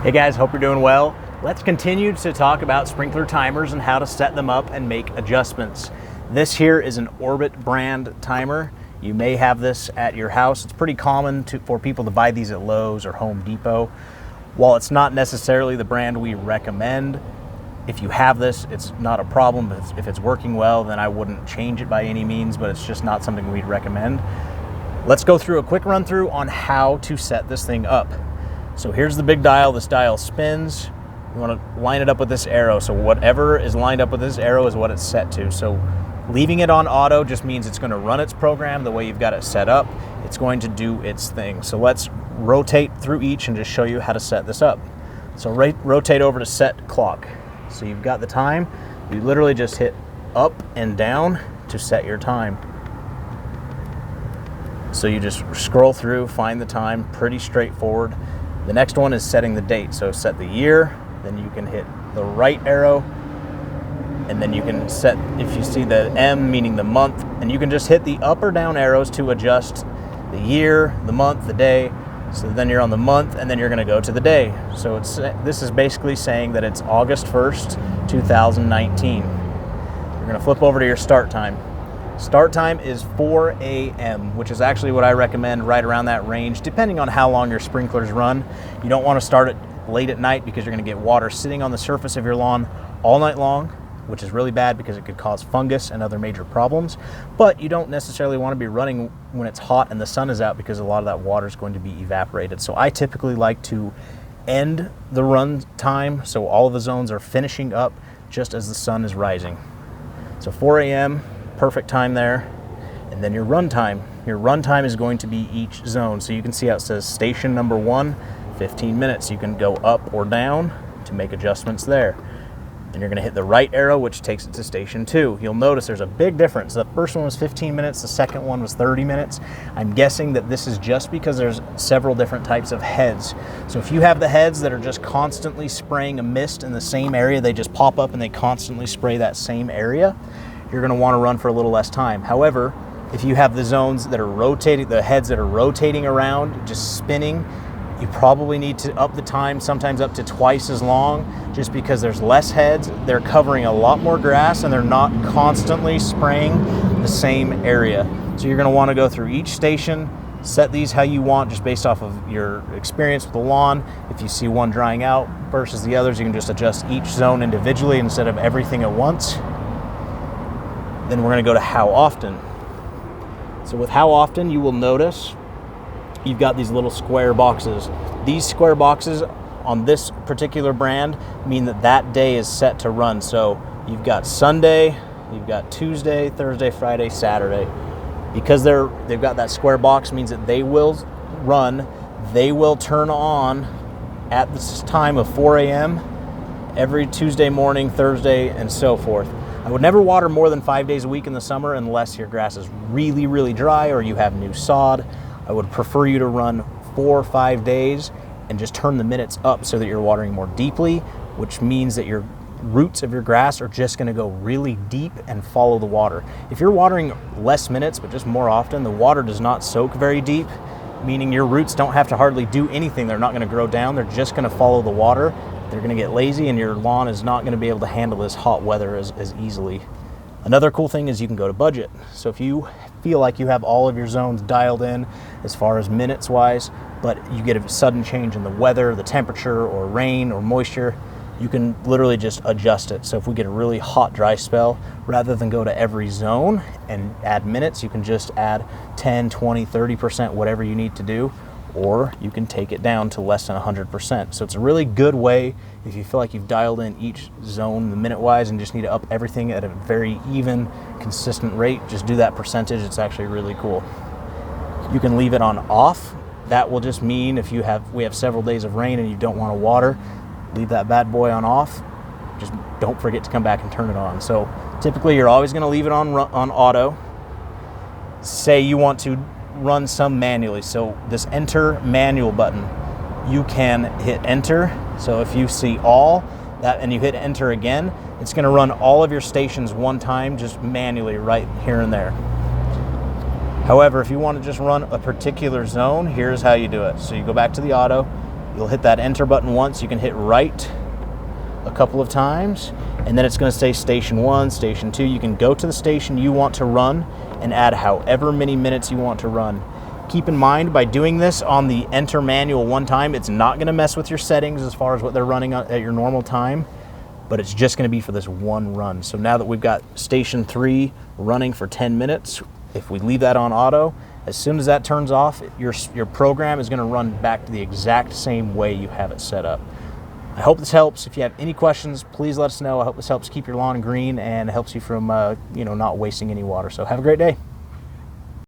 Hey guys, hope you're doing well. Let's continue to talk about sprinkler timers and how to set them up and make adjustments. This here is an Orbit brand timer. You may have this at your house. It's pretty common for people to buy these at Lowe's or Home Depot. While it's not necessarily the brand we recommend, if you have this, it's not a problem. If it's working well, then I wouldn't change it by any means, but it's just not something we'd recommend. Let's go through a quick run through on how to set this thing up. So here's the big dial. This dial spins. You want to line it up with this arrow. So whatever is lined up with this arrow is what it's set to. So leaving it on auto just means it's going to run its program the way you've got it set up. It's going to do its thing. So let's rotate through each and just show you how to set this up. So rotate over to set clock. So you've got the time. You literally just hit up and down to set your time. So you just scroll through, find the time, pretty straightforward. The next one is setting the date. So set the year, then you can hit the right arrow, and then you can set, if you see the M meaning the month, and you can just hit the up or down arrows to adjust the year, the month, the day. So then you're on the month, and then you're going to go to the day. So this is basically saying that it's August 1st, 2019. You're going to flip over to your start time. Start time is 4 a.m., which is actually what I recommend, right around that range, depending on how long your sprinklers run. You don't want to start it late at night because you're going to get water sitting on the surface of your lawn all night long, which is really bad because it could cause fungus and other major problems. But you don't necessarily want to be running when it's hot and the sun is out because a lot of that water is going to be evaporated. So I typically like to end the run time so all of the zones are finishing up just as the sun is rising. So 4 a.m., perfect time there. And then your run time. Your run time is going to be each zone. So you can see how it says station number 1, 15 minutes. You can go up or down to make adjustments there. Then you're going to hit the right arrow, which takes it to station 2. You'll notice there's a big difference. The first one was 15 minutes, the second one was 30 minutes. I'm guessing that this is just because there's several different types of heads. So if you have the heads that are just constantly spraying a mist in the same area, they just pop up and they constantly spray that same area, you're going to want to run for a little less time. However, if you have the zones that are rotating, the heads that are rotating around, just spinning, you probably need to up the time, sometimes up to twice as long, just because there's less heads, they're covering a lot more grass, and they're not constantly spraying the same area. So you're going to want to go through each station, set these how you want, just based off of your experience with the lawn. If you see one drying out versus the others, you can just adjust each zone individually instead of everything at once. Then we're going to go to how often. So with how often, you will notice you've got these little square boxes. These square boxes on this particular brand mean that that day is set to run. So you've got Sunday, you've got Tuesday, Thursday, Friday, Saturday. Because they've got that square box means that they will run, they will turn on at this time of 4 a.m. every Tuesday morning, Thursday, and so forth. I would never water more than 5 days a week in the summer unless your grass is really, really dry or you have new sod. I would prefer you to run 4 or 5 days and just turn the minutes up so that you're watering more deeply, which means that your roots of your grass are just going to go really deep and follow the water. If you're watering less minutes but just more often, the water does not soak very deep, meaning your roots don't have to hardly do anything. They're not going to grow down. They're just going to follow the water. They're going to get lazy, and your lawn is not going to be able to handle this hot weather as easily. Another cool thing is you can go to budget. So if you feel like you have all of your zones dialed in as far as minutes wise, but you get a sudden change in the weather, the temperature, or rain or moisture, you can literally just adjust it. So if we get a really hot, dry spell, rather than go to every zone and add minutes, you can just add 10, 20, 30%, whatever you need to do, or you can take it down to less than 100%. So it's a really good way if you feel like you've dialed in each zone the minute-wise and just need to up everything at a very even, consistent rate. Just do that percentage. It's actually really cool. You can leave it on off. That will just mean if we have several days of rain and you don't want to water, leave that bad boy on off. Just don't forget to come back and turn it on. So typically you're always going to leave it on auto. Say you want to run some manually. So this enter manual button, you can hit enter. So if you see all that and you hit enter again, it's going to run all of your stations one time, just manually right here and there. However, if you want to just run a particular zone, here's how you do it. So you go back to the auto, You'll hit that enter button once. You can hit right a couple of times, and then it's going to say station 1, station 2. You can go to the station you want to run and add however many minutes you want to run. Keep in mind, by doing this on the enter manual one time, it's not going to mess with your settings as far as what they're running at your normal time, but it's just going to be for this one run. So now that we've got station 3 running for 10 minutes, if we leave that on auto, as soon as that turns off, your program is going to run back to the exact same way you have it set up. I hope this helps. If you have any questions, please let us know. I hope this helps keep your lawn green and helps you from not wasting any water. So have a great day.